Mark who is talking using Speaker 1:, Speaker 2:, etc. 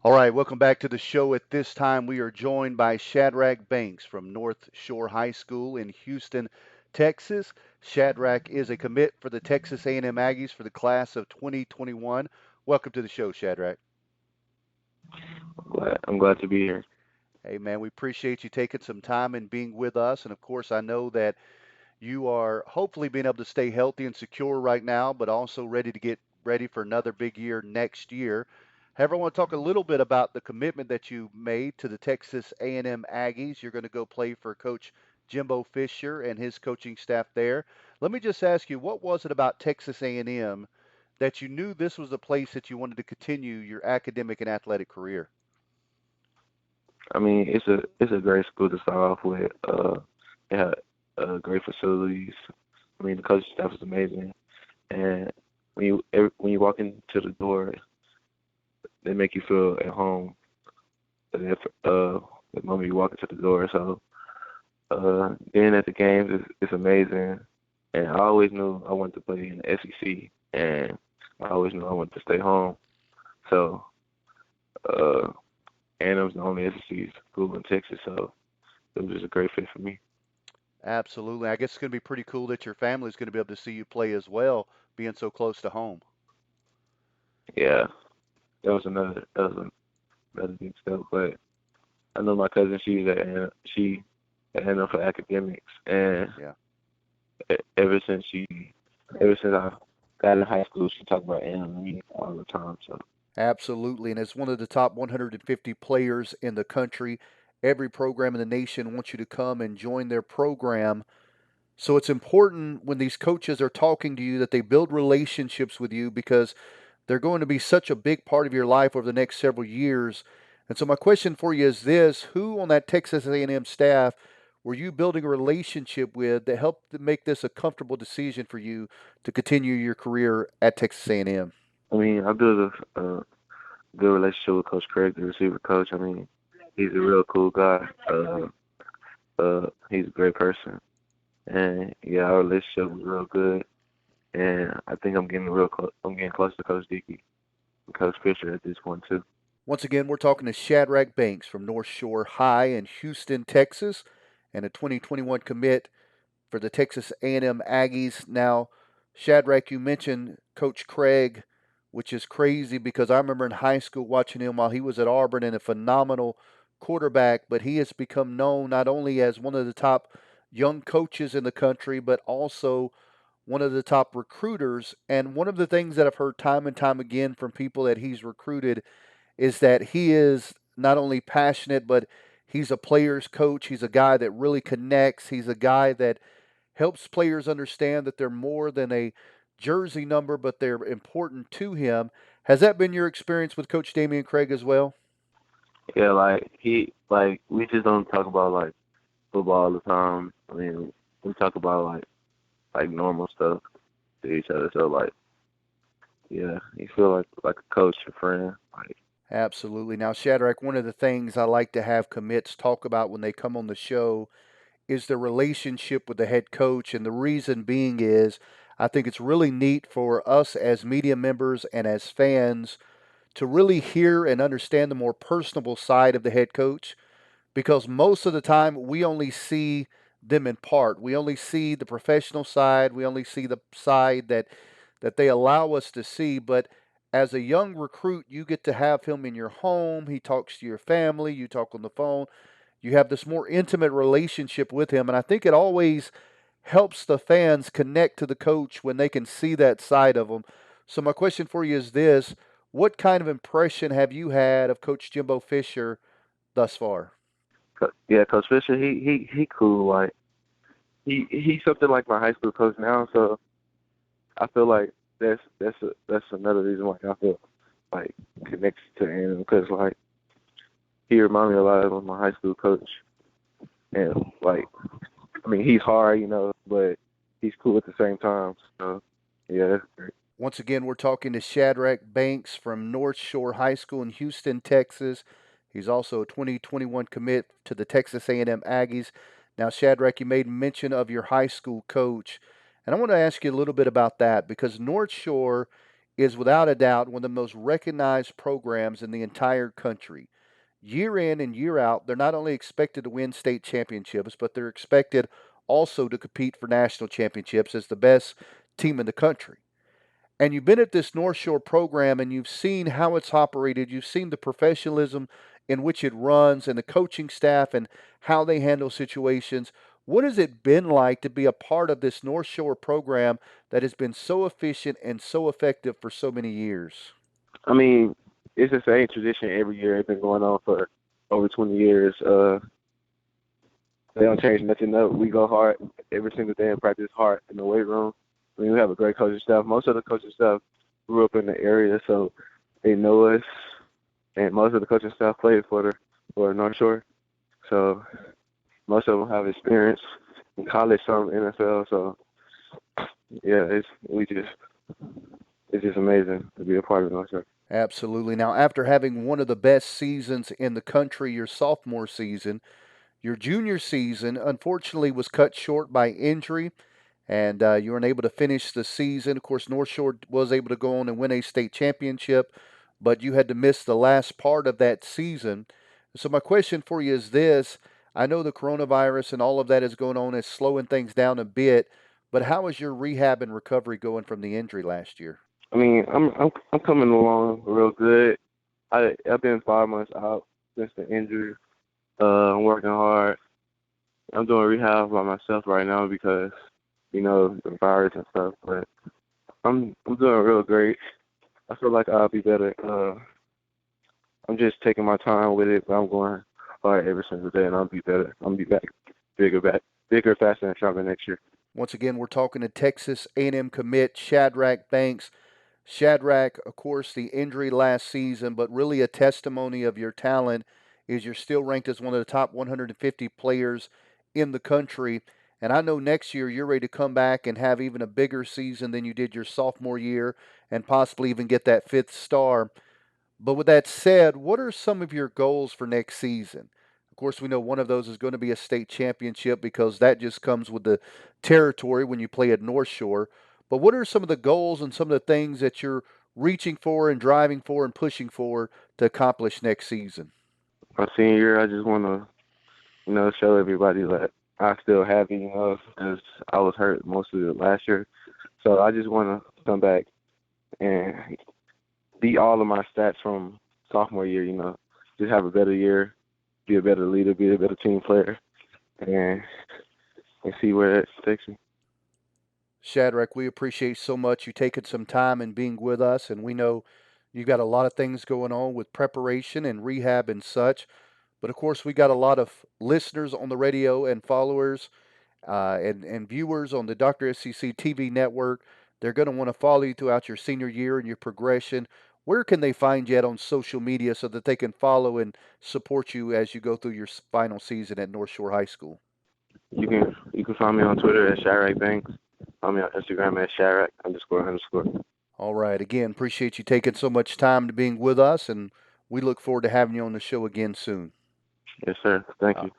Speaker 1: All right, welcome back to the show. At this time, we are joined by Shadrach Banks from North Shore High School in Houston, Texas. Shadrach is a commit for the Texas A&M Aggies for the class of 2021. Welcome to the show, Shadrach.
Speaker 2: I'm glad to be here.
Speaker 1: Hey, man, we appreciate you taking some time and being with us. And of course, I know that you are hopefully being able to stay healthy and secure right now, but also ready to get ready for another big year next year. However, I want to talk a little bit about the commitment that you made to the Texas A&M Aggies. You're going to go play for Coach Jimbo Fisher and his coaching staff there. Let me just ask you, what was it about Texas A&M that you knew this was the place that you wanted to continue your academic and athletic career?
Speaker 2: I mean, it's a great school to start off with. It had great facilities. I mean, the coaching staff is amazing, and when you walk into the door, they make you feel at home. If the moment you walk into the door, so being at the games is amazing. And I always knew I wanted to play in the SEC, and I always knew I wanted to stay home. So uh, A&M's the only SEC school in Texas, so it was just a great fit for me.
Speaker 1: Absolutely. I guess it's going to be pretty cool that your family is going to be able to see you play as well, being so close to home.
Speaker 2: Yeah, that was another big step. But I know my cousin, she at A&M for academics, and
Speaker 1: Yeah.
Speaker 2: e- ever since she ever since I got in high school, she talked about A&M to me all the time. So
Speaker 1: Absolutely. And as one of the top 150 players in the country, every program in the nation wants you to come and join their program. So it's important when these coaches are talking to you that they build relationships with you because they're going to be such a big part of your life over the next several years. And so my question for you is this: who on that Texas A&M staff were you building a relationship with that helped to make this a comfortable decision for you to continue your career at Texas A&M?
Speaker 2: I mean, I built a good relationship with Coach Craig, the receiver coach. I mean, he's a real cool guy. He's a great person, and yeah, our relationship was real good. And I think I'm getting close to Coach Dickey and Coach Fisher at this point too.
Speaker 1: Once again, we're talking to Shadrach Banks from North Shore High in Houston, Texas, and a 2021 commit for the Texas A&M Aggies. Now, Shadrach, you mentioned Coach Craig, which is crazy because I remember in high school watching him while he was at Auburn and a phenomenal quarterback, but he has become known not only as one of the top young coaches in the country, but also one of the top recruiters. And one of the things that I've heard time and time again from people that he's recruited is that he is not only passionate, but he's a player's coach. He's a guy that really connects. He's a guy that helps players understand that they're more than a jersey number, but they're important to him. Has that been your experience with Coach Damian Craig as well?
Speaker 2: Yeah, we just don't talk about like football all the time. I mean, we talk about like normal stuff to each other. So like, yeah, you feel like a coach, a friend. Like,
Speaker 1: Absolutely. Now, Shadrach, one of the things I like to have commits talk about when they come on the show is the relationship with the head coach. And the reason being is I think it's really neat for us as media members and as fans to really hear and understand the more personable side of the head coach because most of the time we only see them in part. We only see the professional side. We only see the side that they allow us to see. But as a young recruit, you get to have him in your home. He talks to your family. You talk on the phone. You have this more intimate relationship with him, and I think it always helps the fans connect to the coach when they can see that side of him. So my question for you is this: what kind of impression have you had of Coach Jimbo Fisher thus far?
Speaker 2: yeah, Coach Fisher, he cool. Like he's something like my high school coach now. So I feel like that's another reason why I feel like connected to him because like he reminded me a lot of my high school coach. And like, I mean, he's hard, but he's cool at the same time. So yeah, that's great.
Speaker 1: Once again, we're talking to Shadrach Banks from North Shore High School in Houston, Texas. He's also a 2021 commit to the Texas A&M Aggies. Now, Shadrach, you made mention of your high school coach, and I want to ask you a little bit about that because North Shore is without a doubt one of the most recognized programs in the entire country. Year in and year out, they're not only expected to win state championships, but they're expected also to compete for national championships as the best team in the country. And you've been at this North Shore program and you've seen how it's operated. You've seen the professionalism in which it runs and the coaching staff and how they handle situations. What has it been like to be a part of this North Shore program that has been so efficient and so effective for so many years?
Speaker 2: I mean, it's the same tradition every year. It's been going on for over 20 years. They don't change nothing up. We go hard every single day and practice hard in the weight room. I mean, we have a great coaching staff. Most of the coaching staff grew up in the area, so they know us. And most of the coaching staff played for North Shore. So most of them have experience in college, some NFL. So yeah, it's just amazing to be a part of North Shore.
Speaker 1: Absolutely. Now, after having one of the best seasons in the country, your sophomore season, your junior season unfortunately was cut short by injury, and you weren't able to finish the season. Of course, North Shore was able to go on and win a state championship, but you had to miss the last part of that season. So, my question for you is this: I know the coronavirus and all of that is going on, is slowing things down a bit, but how is your rehab and recovery going from the injury last year?
Speaker 2: I mean, I'm coming along real good. I've been 5 months out since the injury. I'm working hard. I'm doing rehab by myself right now because the virus and stuff. But I'm doing real great. I feel like I'll be better. I'm just taking my time with it, but I'm going hard every single day, and I'll be better. I'll be bigger, faster, and stronger next year.
Speaker 1: Once again, we're talking to Texas A&M commit Shadrach Banks. Shadrach, of course, the injury last season, but really a testimony of your talent is you're still ranked as one of the top 150 players in the country. And I know next year you're ready to come back and have even a bigger season than you did your sophomore year and possibly even get that fifth star. But with that said, what are some of your goals for next season? Of course, we know one of those is going to be a state championship because that just comes with the territory when you play at North Shore. But what are some of the goals and some of the things that you're reaching for and driving for and pushing for to accomplish next season?
Speaker 2: My senior year, I just want to show everybody that I still have it, because I was hurt most of the last year. So I just want to come back and beat all of my stats from sophomore year, just have a better year, be a better leader, be a better team player, and see where it takes me.
Speaker 1: Shadrach, we appreciate so much you taking some time and being with us. And we know you've got a lot of things going on with preparation and rehab and such. But of course, we got a lot of listeners on the radio and followers and viewers on the Dr. SCC TV network. They're going to want to follow you throughout your senior year and your progression. Where can they find you at on social media so that they can follow and support you as you go through your final season at North Shore High School?
Speaker 2: You can find me on Twitter at Shadrach Banks. Find me on Instagram at Shadrach__.
Speaker 1: All right. Again, appreciate you taking so much time to being with us, and we look forward to having you on the show again soon.
Speaker 2: Yes, sir. Thank
Speaker 1: Uh,
Speaker 2: you.